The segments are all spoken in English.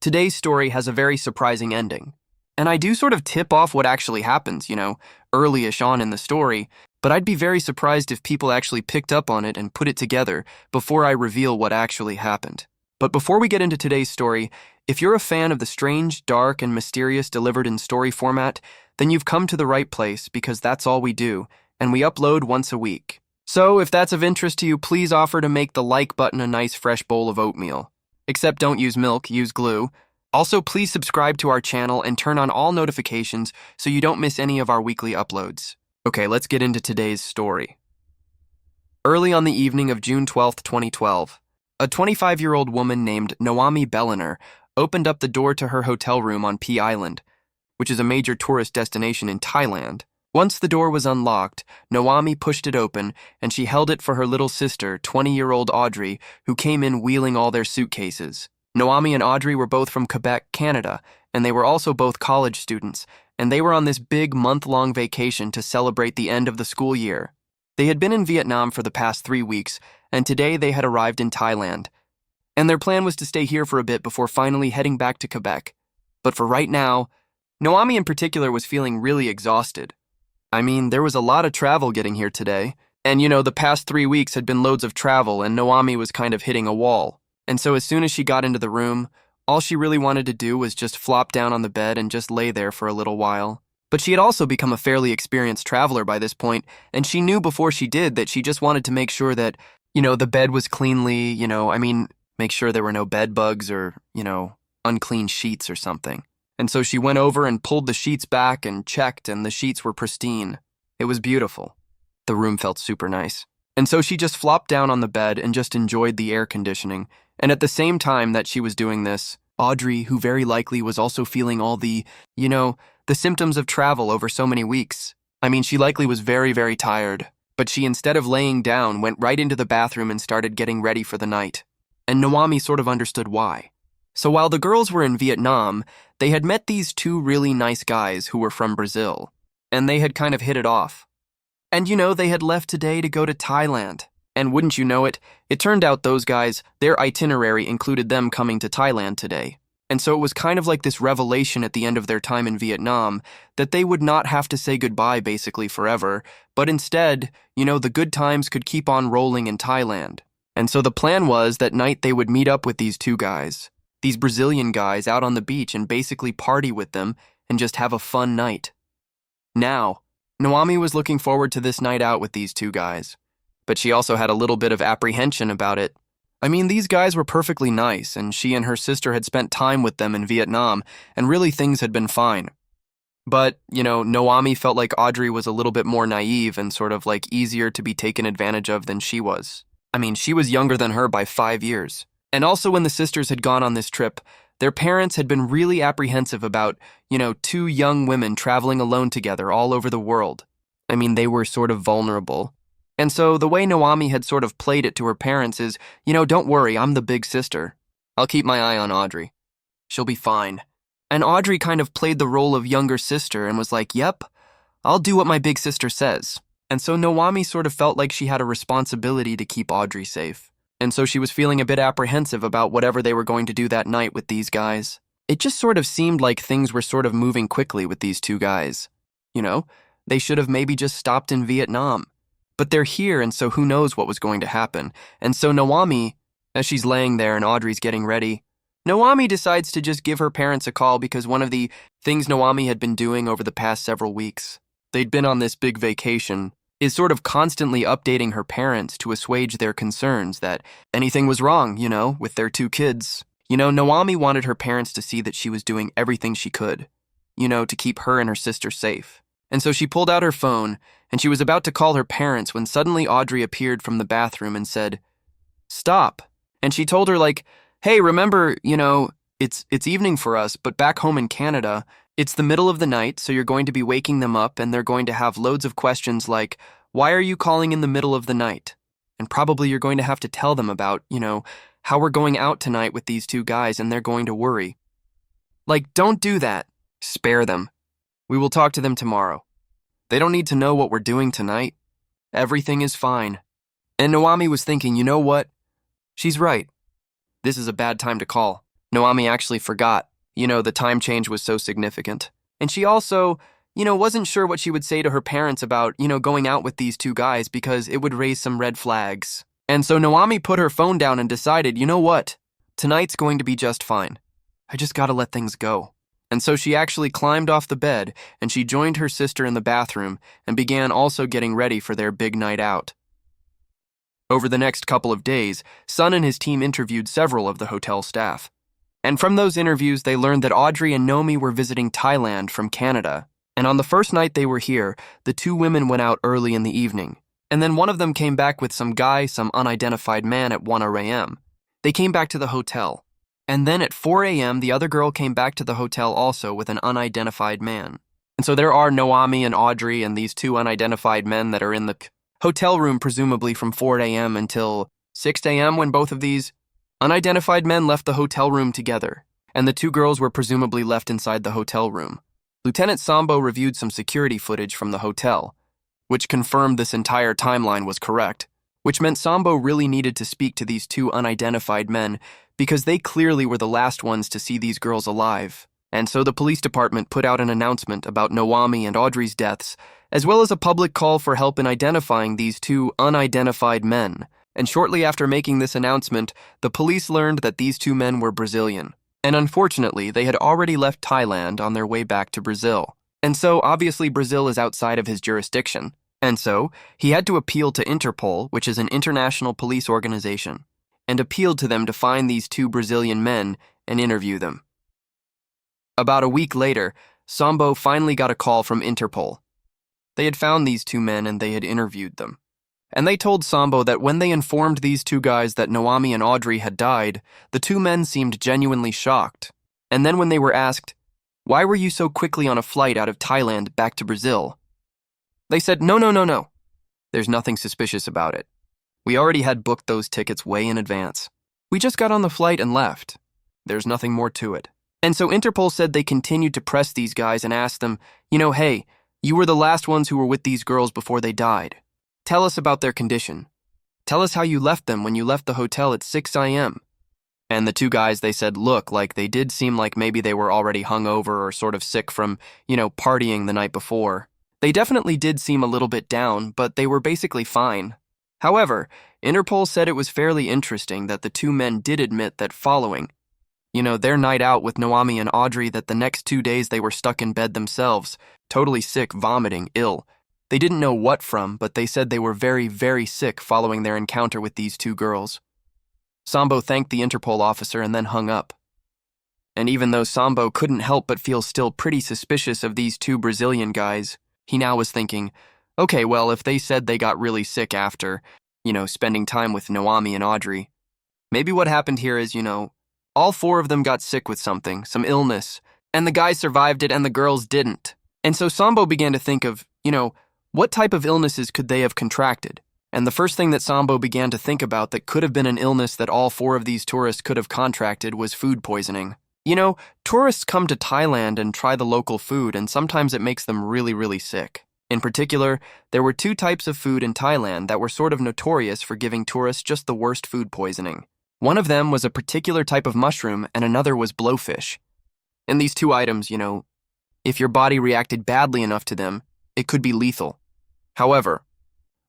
Today's story has a very surprising ending. And I do sort of tip off what actually happens, early-ish on in the story, but I'd be very surprised if people actually picked up on it and put it together before I reveal what actually happened. But before we get into today's story, if you're a fan of the strange, dark, and mysterious delivered in story format, then you've come to the right place because that's all we do, and we upload once a week. So if that's of interest to you, please offer to make the like button a nice fresh bowl of oatmeal. Except don't use milk, use glue. Also, please subscribe to our channel and turn on all notifications so you don't miss any of our weekly uploads. Okay, let's get into today's story. Early on the evening of June 12th, 2012, a 25-year-old woman named MrBallen opened up the door to her hotel room on P Island, which is a major tourist destination in Thailand. Once the door was unlocked, Noami pushed it open, and she held it for her little sister, 20-year-old Audrey, who came in wheeling all their suitcases. Noami and Audrey were both from Quebec, Canada, and they were also both college students, and they were on this big month-long vacation to celebrate the end of the school year. They had been in Vietnam for the past 3 weeks, and today they had arrived in Thailand. And their plan was to stay here for a bit before finally heading back to Quebec. But for right now, Noami in particular was feeling really exhausted. I mean, there was a lot of travel getting here today. And the past 3 weeks had been loads of travel, and Noami was kind of hitting a wall. And so as soon as she got into the room, all she really wanted to do was just flop down on the bed and just lay there for a little while. But she had also become a fairly experienced traveler by this point, and she knew before she did that she just wanted to make sure that, the bed was cleanly, make sure there were no bed bugs or, unclean sheets or something. And so she went over and pulled the sheets back and checked, and the sheets were pristine. It was beautiful. The room felt super nice. And so she just flopped down on the bed and just enjoyed the air conditioning. And at the same time that she was doing this, Audrey, who very likely was also feeling all the symptoms of travel over so many weeks. I mean, she likely was very, very tired. But she, instead of laying down, went right into the bathroom and started getting ready for the night. And Noami sort of understood why. So while the girls were in Vietnam, they had met these 2 really nice guys who were from Brazil, and they had kind of hit it off. And they had left today to go to Thailand. And wouldn't you know it, it turned out those guys, their itinerary included them coming to Thailand today. And so it was kind of like this revelation at the end of their time in Vietnam that they would not have to say goodbye basically forever, but instead, the good times could keep on rolling in Thailand. And so the plan was that night they would meet up with these 2 guys. These Brazilian guys out on the beach and basically party with them and just have a fun night. Now, Noami was looking forward to this night out with these 2 guys, but she also had a little bit of apprehension about it. I mean, these guys were perfectly nice, and she and her sister had spent time with them in Vietnam, and really things had been fine. But, Noami felt like Audrey was a little bit more naive and sort of like easier to be taken advantage of than she was. I mean, she was younger than her by 5 years. And also when the sisters had gone on this trip, their parents had been really apprehensive about, 2 young women traveling alone together all over the world. I mean, they were sort of vulnerable. And so the way Noami had sort of played it to her parents is, don't worry, I'm the big sister. I'll keep my eye on Audrey. She'll be fine. And Audrey kind of played the role of younger sister and was like, yep, I'll do what my big sister says. And so Noami sort of felt like she had a responsibility to keep Audrey safe. And so she was feeling a bit apprehensive about whatever they were going to do that night with these guys. It just sort of seemed like things were sort of moving quickly with these 2 guys. They should have maybe just stopped in Vietnam. But they're here, and so who knows what was going to happen. And so Noami, as she's laying there and Audrey's getting ready, Noami decides to just give her parents a call because one of the things Noami had been doing over the past several weeks, they'd been on this big vacation, is sort of constantly updating her parents to assuage their concerns that anything was wrong, with their 2 kids. Noami wanted her parents to see that she was doing everything she could, to keep her and her sister safe. And so she pulled out her phone, and she was about to call her parents when suddenly Audrey appeared from the bathroom and said, "Stop." And she told her hey, remember, it's evening for us, but back home in Canada, it's the middle of the night, so you're going to be waking them up and they're going to have loads of questions like, why are you calling in the middle of the night? And probably you're going to have to tell them about, how we're going out tonight with these 2 guys and they're going to worry. Don't do that. Spare them. We will talk to them tomorrow. They don't need to know what we're doing tonight. Everything is fine. And Noami was thinking, you know what? She's right. This is a bad time to call. Noami actually forgot. The time change was so significant. And she also, wasn't sure what she would say to her parents about, going out with these two guys because it would raise some red flags. And so Noami put her phone down and decided, you know what? Tonight's going to be just fine. I just gotta let things go. And so she actually climbed off the bed and she joined her sister in the bathroom and began also getting ready for their big night out. Over the next couple of days, Sun and his team interviewed several of the hotel staff. And from those interviews, they learned that Audrey and Nomi were visiting Thailand from Canada. And on the first night they were here, the two women went out early in the evening. And then one of them came back with some guy, some unidentified man at 1 a.m. They came back to the hotel. And then at 4 a.m., the other girl came back to the hotel also with an unidentified man. And so there are Noami and Audrey and these two unidentified men that are in the hotel room presumably from 4 a.m. until 6 a.m. when both of these unidentified men left the hotel room together, and the two girls were presumably left inside the hotel room. Lieutenant Sambo reviewed some security footage from the hotel, which confirmed this entire timeline was correct, which meant Sambo really needed to speak to these two unidentified men because they clearly were the last ones to see these girls alive. And so the police department put out an announcement about Noami and Audrey's deaths, as well as a public call for help in identifying these two unidentified men. And shortly after making this announcement, the police learned that these two men were Brazilian. And unfortunately, they had already left Thailand on their way back to Brazil. And so, obviously, Brazil is outside of his jurisdiction. And so, he had to appeal to Interpol, which is an international police organization, and appealed to them to find these two Brazilian men and interview them. About a week later, Sambo finally got a call from Interpol. They had found these two men and they had interviewed them. And they told Sambo that when they informed these two guys that Noami and Audrey had died, the two men seemed genuinely shocked. And then when they were asked, "Why were you so quickly on a flight out of Thailand back to Brazil?" They said, No. There's nothing suspicious about it. We already had booked those tickets way in advance. We just got on the flight and left. There's nothing more to it." And so Interpol said they continued to press these guys and asked them, hey, you were the last ones who were with these girls before they died. Tell us about their condition. Tell us how you left them when you left the hotel at 6 a.m. And the two guys, they said, look, like they did seem like maybe they were already hungover or sort of sick from, partying the night before. They definitely did seem a little bit down, but they were basically fine. However, Interpol said it was fairly interesting that the two men did admit that following, their night out with Noami and Audrey, that the next 2 days they were stuck in bed themselves, totally sick, vomiting, ill. They didn't know what from, but they said they were very, very sick following their encounter with these two girls. Sambo thanked the Interpol officer and then hung up. And even though Sambo couldn't help but feel still pretty suspicious of these two Brazilian guys, he now was thinking, okay, well, if they said they got really sick after, spending time with Noami and Audrey, maybe what happened here is, all four of them got sick with something, some illness, and the guys survived it and the girls didn't. And so Sambo began to think of, what type of illnesses could they have contracted? And the first thing that Sambo began to think about that could have been an illness that all four of these tourists could have contracted was food poisoning. Tourists come to Thailand and try the local food, and sometimes it makes them really, really sick. In particular, there were two types of food in Thailand that were sort of notorious for giving tourists just the worst food poisoning. One of them was a particular type of mushroom, and another was blowfish. And these two items, if your body reacted badly enough to them, it could be lethal. However,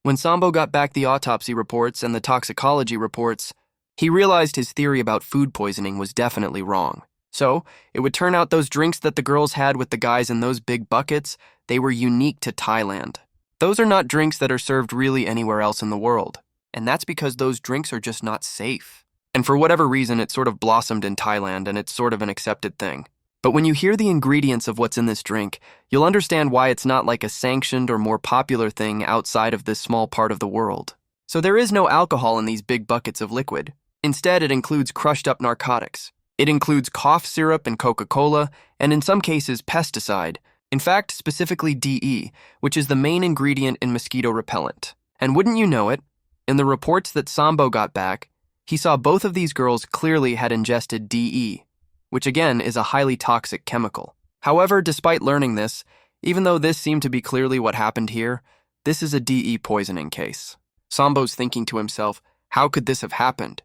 when Sambo got back the autopsy reports and the toxicology reports, he realized his theory about food poisoning was definitely wrong. So, it would turn out those drinks that the girls had with the guys in those big buckets, they were unique to Thailand. Those are not drinks that are served really anywhere else in the world. And that's because those drinks are just not safe. And for whatever reason, it sort of blossomed in Thailand and it's sort of an accepted thing. But when you hear the ingredients of what's in this drink, you'll understand why it's not like a sanctioned or more popular thing outside of this small part of the world. So there is no alcohol in these big buckets of liquid. Instead, it includes crushed up narcotics. It includes cough syrup and Coca-Cola, and in some cases, pesticide. In fact, specifically DE, which is the main ingredient in mosquito repellent. And wouldn't you know it, in the reports that Sambo got back, he saw both of these girls clearly had ingested DE, which again is a highly toxic chemical. However, despite learning this, even though this seemed to be clearly what happened here, this is a DE poisoning case. Sambo's thinking to himself, how could this have happened?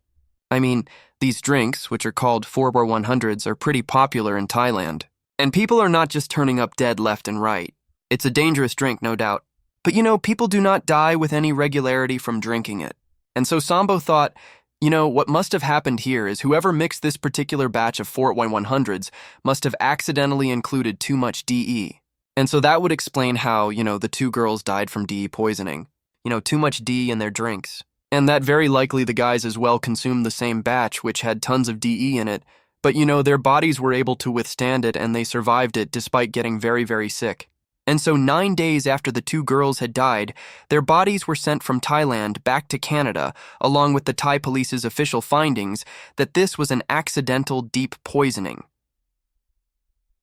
I mean, These drinks, which are called 4x100s, are pretty popular in Thailand. And people are not just turning up dead left and right. It's a dangerous drink, no doubt. But people do not die with any regularity from drinking it. And so Sambo thought, what must have happened here is whoever mixed this particular batch of 4x100s must have accidentally included too much DE. And so that would explain how, the two girls died from DE poisoning. Too much D in their drinks. And that very likely the guys as well consumed the same batch, which had tons of DE in it. But their bodies were able to withstand it and they survived it despite getting very, very sick. And so 9 days after the two girls had died, their bodies were sent from Thailand back to Canada, along with the Thai police's official findings that this was an accidental deep poisoning.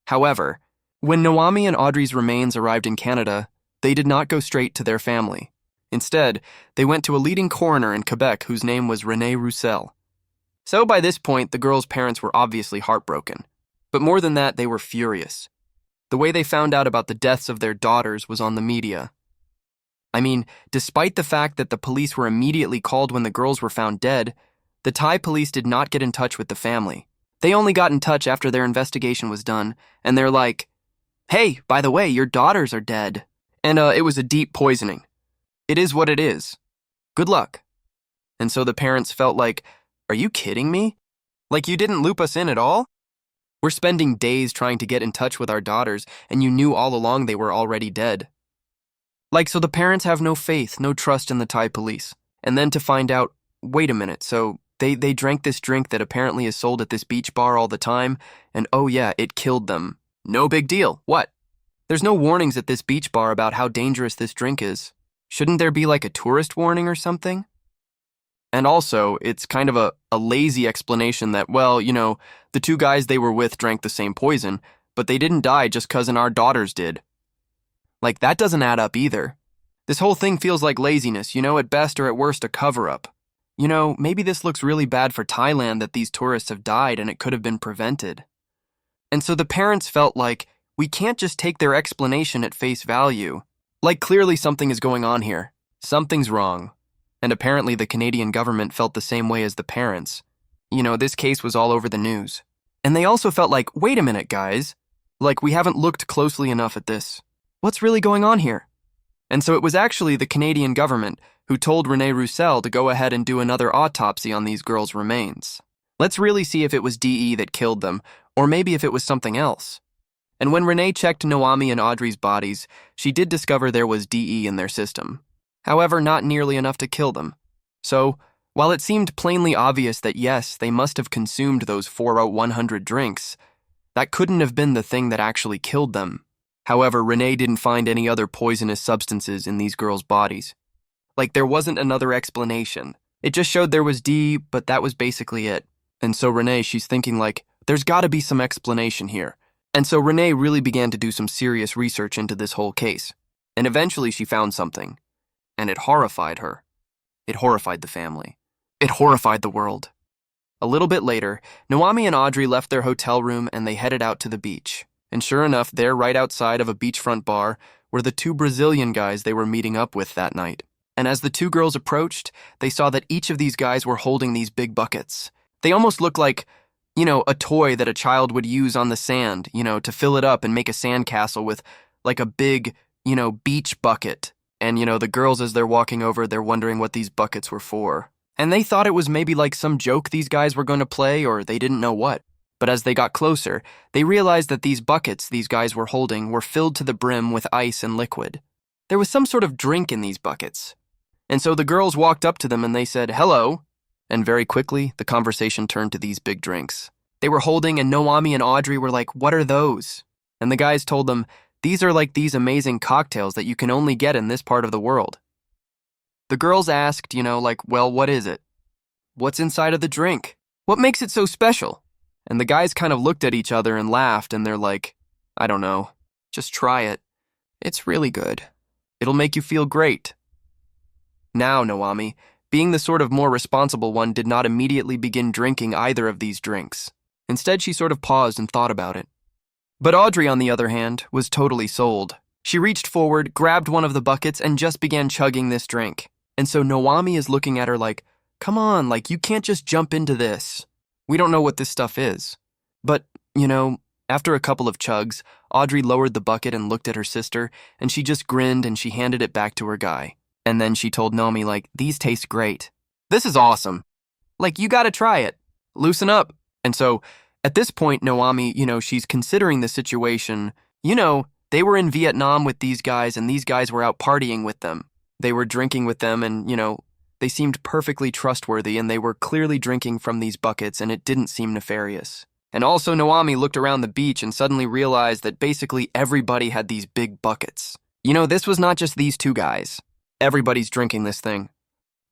However, when Naomi and Audrey's remains arrived in Canada, they did not go straight to their family. Instead, they went to a leading coroner in Quebec whose name was René Roussel. So by this point, the girls' parents were obviously heartbroken. But more than that, they were furious. The way they found out about the deaths of their daughters was on the media. I mean, despite the fact that the police were immediately called when the girls were found dead, the Thai police did not get in touch with the family. They only got in touch after their investigation was done, and they're like, "Hey, by the way, your daughters are dead. And it was a deep poisoning. It is what it is. Good luck." And so the parents felt like, "Are you kidding me? Like you didn't loop us in at all? We're spending days trying to get in touch with our daughters, and you knew all along they were already dead." So the parents have no faith, no trust in the Thai police. And then to find out, wait a minute, so they drank this drink that apparently is sold at this beach bar all the time, and oh yeah, it killed them. No big deal. What? There's no warnings at this beach bar about how dangerous this drink is. Shouldn't there be a tourist warning or something? And also, it's kind of a lazy explanation that, the two guys they were with drank the same poison, but they didn't die just 'cause our daughters did. That doesn't add up either. This whole thing feels like laziness, at best or at worst a cover-up. Maybe this looks really bad for Thailand that these tourists have died and it could have been prevented. And so the parents felt like, we can't just take their explanation at face value. Clearly something is going on here. Something's wrong. And apparently the Canadian government felt the same way as the parents. This case was all over the news. And they also felt like, wait a minute, guys. We haven't looked closely enough at this. What's really going on here? And so it was actually the Canadian government who told René Roussel to go ahead and do another autopsy on these girls' remains. Let's really see if it was DE that killed them, or maybe if it was something else. And when René checked Naomi and Audrey's bodies, she did discover there was DE in their system. However, not nearly enough to kill them. So, while it seemed plainly obvious that yes, they must have consumed those 4x100 drinks, that couldn't have been the thing that actually killed them. However, René didn't find any other poisonous substances in these girls' bodies. There wasn't another explanation. It just showed there was D, but that was basically it. And so René, she's thinking there's gotta be some explanation here. And so René really began to do some serious research into this whole case. And eventually she found something. And it horrified her. It horrified the family. It horrified the world. A little bit later, Naomi and Audrey left their hotel room and they headed out to the beach. And sure enough, there right outside of a beachfront bar were the two Brazilian guys they were meeting up with that night. And as the two girls approached, they saw that each of these guys were holding these big buckets. They almost looked like, a toy that a child would use on the sand, to fill it up and make a sandcastle with a big, beach bucket. And, the girls, as they're walking over, they're wondering what these buckets were for. And they thought it was maybe some joke these guys were going to play, or they didn't know what. But as they got closer, they realized that these buckets these guys were holding were filled to the brim with ice and liquid. There was some sort of drink in these buckets. And so the girls walked up to them and they said, "Hello." And very quickly, the conversation turned to these big drinks. They were holding, and Naomi and Audrey were like, "What are those?" And the guys told them, "These are these amazing cocktails that you can only get in this part of the world." The girls asked, "Well, what is it? What's inside of the drink? What makes it so special?" And the guys kind of looked at each other and laughed, and they're like, "I don't know. Just try it. It's really good. It'll make you feel great." Now, Naomi, being the sort of more responsible one, did not immediately begin drinking either of these drinks. Instead, she sort of paused and thought about it. But Audrey, on the other hand, was totally sold. She reached forward, grabbed one of the buckets, and just began chugging this drink. And so Naomi is looking at her like, "Come on, you can't just jump into this." We don't know what this stuff is. But, after a couple of chugs, Audrey lowered the bucket and looked at her sister, and she just grinned and she handed it back to her guy. And then she told Naomi, like, these taste great. This is awesome. Like, you gotta try it. Loosen up. And so, at this point, Naomi, she's considering the situation. They were in Vietnam with these guys, and these guys were out partying with them. They were drinking with them, and, they seemed perfectly trustworthy, and they were clearly drinking from these buckets, and it didn't seem nefarious. And also, Naomi looked around the beach and suddenly realized that basically everybody had these big buckets. This was not just these two guys. Everybody's drinking this thing.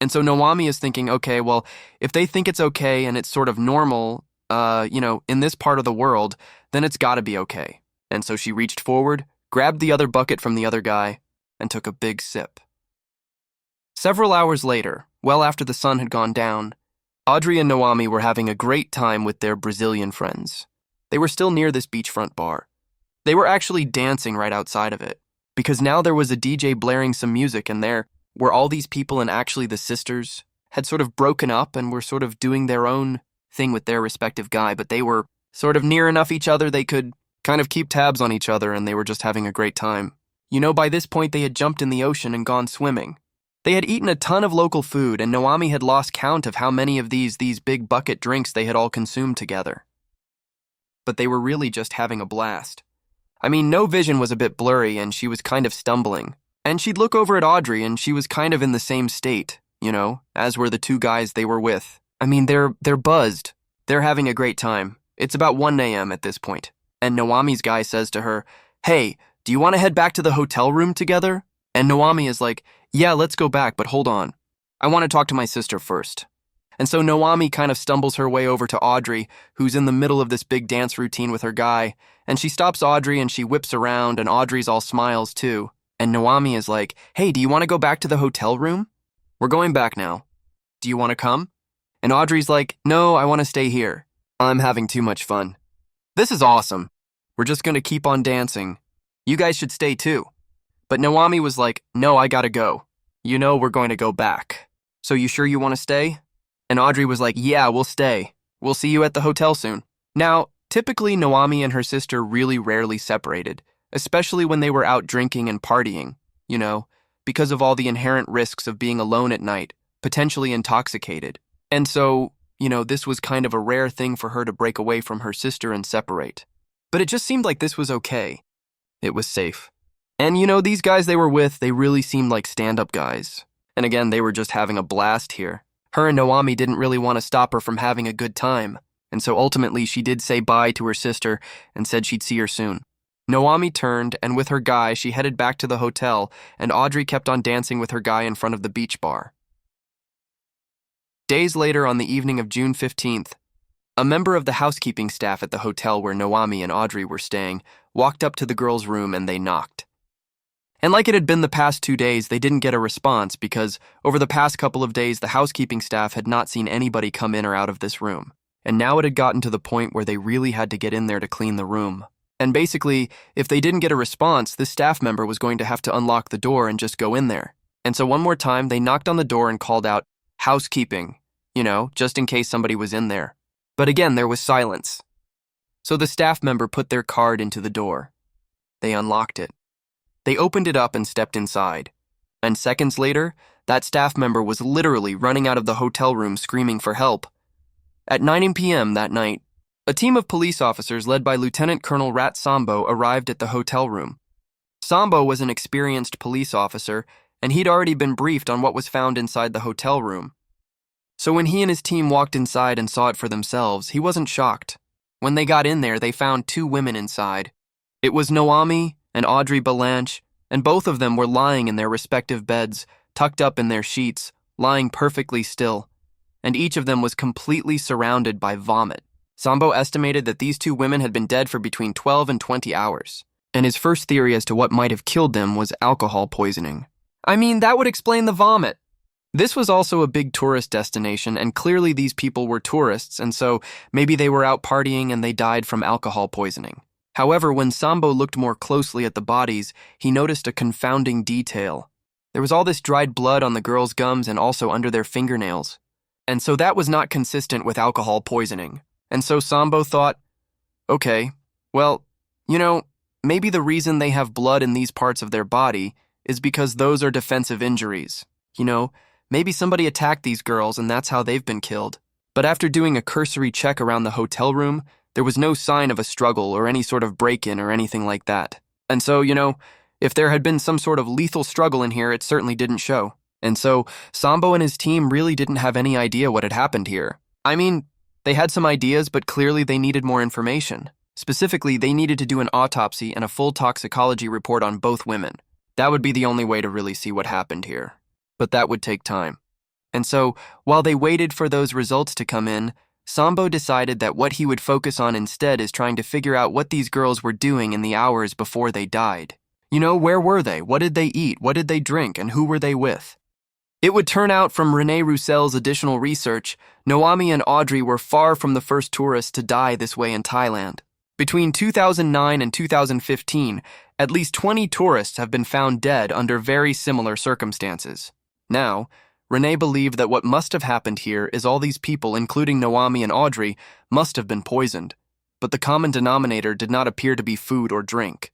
And so Naomi is thinking, okay, well, if they think it's okay and it's sort of normal, in this part of the world, then it's gotta be okay. And so she reached forward, grabbed the other bucket from the other guy, and took a big sip. Several hours later, well after the sun had gone down, Audrey and Naomi were having a great time with their Brazilian friends. They were still near this beachfront bar. They were actually dancing right outside of it, because now there was a DJ blaring some music, and there were all these people, and actually the sisters had sort of broken up and were sort of doing their own thing with their respective guy, but they were sort of near enough each other they could kind of keep tabs on each other, and they were just having a great time. By this point they had jumped in the ocean and gone swimming. They had eaten a ton of local food, and Naomi had lost count of how many of these big bucket drinks they had all consumed together. But they were really just having a blast. No vision was a bit blurry, and she was kind of stumbling. And she'd look over at Audrey, and she was kind of in the same state, as were the two guys they were with. They're buzzed. They're having a great time. It's about 1 a.m. at this point. And Naomi's guy says to her, "Hey, do you want to head back to the hotel room together?" And Naomi is like, "Yeah, let's go back, but hold on. I want to talk to my sister first." And so Naomi kind of stumbles her way over to Audrey, who's in the middle of this big dance routine with her guy, and she stops Audrey and she whips around, and Audrey's all smiles too. And Naomi is like, "Hey, do you want to go back to the hotel room? We're going back now. Do you want to come?" And Audrey's like, "No, I want to stay here. I'm having too much fun. This is awesome. We're just going to keep on dancing. You guys should stay too." But Naomi was like, "No, I gotta go. We're going to go back. So you sure you want to stay?" And Audrey was like, "Yeah, we'll stay. We'll see you at the hotel soon." Now, typically Naomi and her sister really rarely separated, especially when they were out drinking and partying, because of all the inherent risks of being alone at night, potentially intoxicated. And so, this was kind of a rare thing for her to break away from her sister and separate. But it just seemed like this was okay. It was safe. And these guys they were with, they really seemed like stand-up guys. And again, they were just having a blast here. Her and Naomi didn't really want to stop her from having a good time. And so ultimately, she did say bye to her sister and said she'd see her soon. Naomi turned, and with her guy, she headed back to the hotel, and Audrey kept on dancing with her guy in front of the beach bar. Days later, on the evening of June 15th, a member of the housekeeping staff at the hotel where Naomi and Audrey were staying walked up to the girls' room and they knocked. And like it had been the past 2 days, they didn't get a response because over the past couple of days, the housekeeping staff had not seen anybody come in or out of this room. And now it had gotten to the point where they really had to get in there to clean the room. And basically, if they didn't get a response, this staff member was going to have to unlock the door and just go in there. And so one more time, they knocked on the door and called out, "Housekeeping," just in case somebody was in there. But again, there was silence. So the staff member put their card into the door. They unlocked it. They opened it up and stepped inside. And seconds later, that staff member was literally running out of the hotel room screaming for help. At 9 p.m. that night, a team of police officers led by Lieutenant Colonel Rat Sambo arrived at the hotel room. Sambo was an experienced police officer, and he'd already been briefed on what was found inside the hotel room. So when he and his team walked inside and saw it for themselves, he wasn't shocked. When they got in there, they found 2 women inside. It was Naomi and Audrey Ballen, and both of them were lying in their respective beds, tucked up in their sheets, lying perfectly still, and each of them was completely surrounded by vomit. Sambo estimated that these 2 women had been dead for between 12 and 20 hours, and his first theory as to what might have killed them was alcohol poisoning. That would explain the vomit. This was also a big tourist destination, and clearly these people were tourists, and so maybe they were out partying and they died from alcohol poisoning. However, when Sambo looked more closely at the bodies, he noticed a confounding detail. There was all this dried blood on the girls' gums and also under their fingernails. And so that was not consistent with alcohol poisoning. And so Sambo thought, okay, well, maybe the reason they have blood in these parts of their body is because those are defensive injuries. Maybe somebody attacked these girls and that's how they've been killed. But after doing a cursory check around the hotel room, there was no sign of a struggle or any sort of break-in or anything like that. And so, if there had been some sort of lethal struggle in here, it certainly didn't show. And so, Sambo and his team really didn't have any idea what had happened here. I mean, they had some ideas, but clearly they needed more information. Specifically, they needed to do an autopsy and a full toxicology report on both women. That would be the only way to really see what happened here. But that would take time. And so, while they waited for those results to come in, Sambo decided that what he would focus on instead is trying to figure out what these girls were doing in the hours before they died. Where were they? What did they eat? What did they drink? And who were they with? It would turn out from René Roussel's additional research, Noami and Audrey were far from the first tourists to die this way in Thailand. Between 2009 and 2015, at least 20 tourists have been found dead under very similar circumstances. Now, René believed that what must have happened here is all these people, including Noami and Audrey, must have been poisoned, but the common denominator did not appear to be food or drink.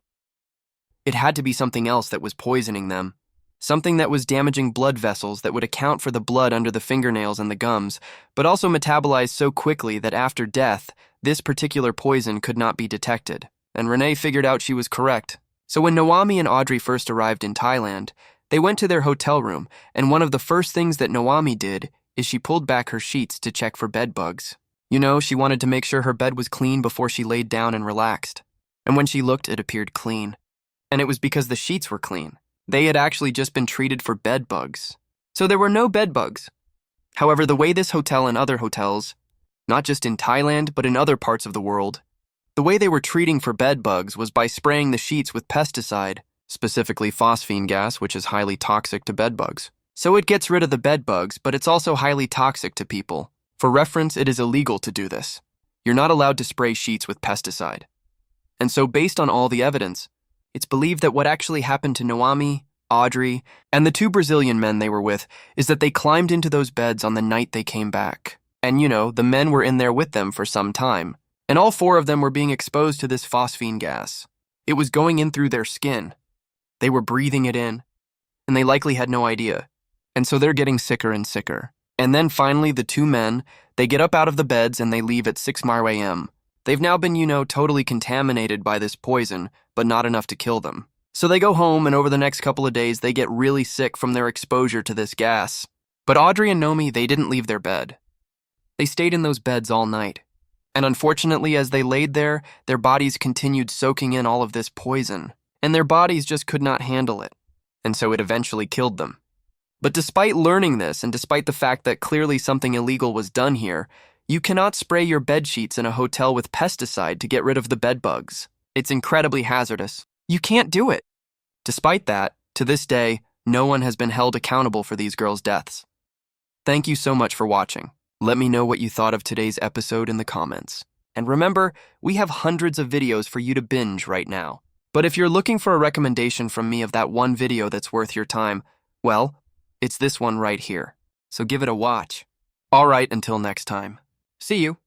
It had to be something else that was poisoning them, something that was damaging blood vessels that would account for the blood under the fingernails and the gums, but also metabolized so quickly that after death, this particular poison could not be detected, and René figured out she was correct. So when Noami and Audrey first arrived in Thailand, they went to their hotel room, and one of the first things that Noami did is she pulled back her sheets to check for bed bugs. She wanted to make sure her bed was clean before she laid down and relaxed. And when she looked, it appeared clean. And it was because the sheets were clean. They had actually just been treated for bed bugs. So there were no bed bugs. However, the way this hotel and other hotels, not just in Thailand, but in other parts of the world, the way they were treating for bed bugs was by spraying the sheets with pesticide, specifically phosphine gas, which is highly toxic to bed bugs. So it gets rid of the bed bugs, but it's also highly toxic to people. For reference, it is illegal to do this. You're not allowed to spray sheets with pesticide. And so based on all the evidence, it's believed that what actually happened to Noami, Audrey, and the 2 Brazilian men they were with is that they climbed into those beds on the night they came back. And the men were in there with them for some time. And all 4 of them were being exposed to this phosphine gas. It was going in through their skin. They were breathing it in, and they likely had no idea. And so they're getting sicker and sicker. And then finally, the 2 men, they get up out of the beds and they leave at 6 a.m. They've now been, totally contaminated by this poison, but not enough to kill them. So they go home, and over the next couple of days, they get really sick from their exposure to this gas. But Audrey and Nomi, they didn't leave their bed. They stayed in those beds all night. And unfortunately, as they laid there, their bodies continued soaking in all of this poison. And their bodies just could not handle it, and so it eventually killed them. But despite learning this, and despite the fact that clearly something illegal was done here, you cannot spray your bed sheets in a hotel with pesticide to get rid of the bed bugs. It's incredibly hazardous. You can't do it. Despite that, to this day, no one has been held accountable for these girls' deaths. Thank you so much for watching. Let me know what you thought of today's episode in the comments. And remember, we have hundreds of videos for you to binge right now. But if you're looking for a recommendation from me of that one video that's worth your time, well, it's this one right here. So give it a watch. All right, until next time. See you.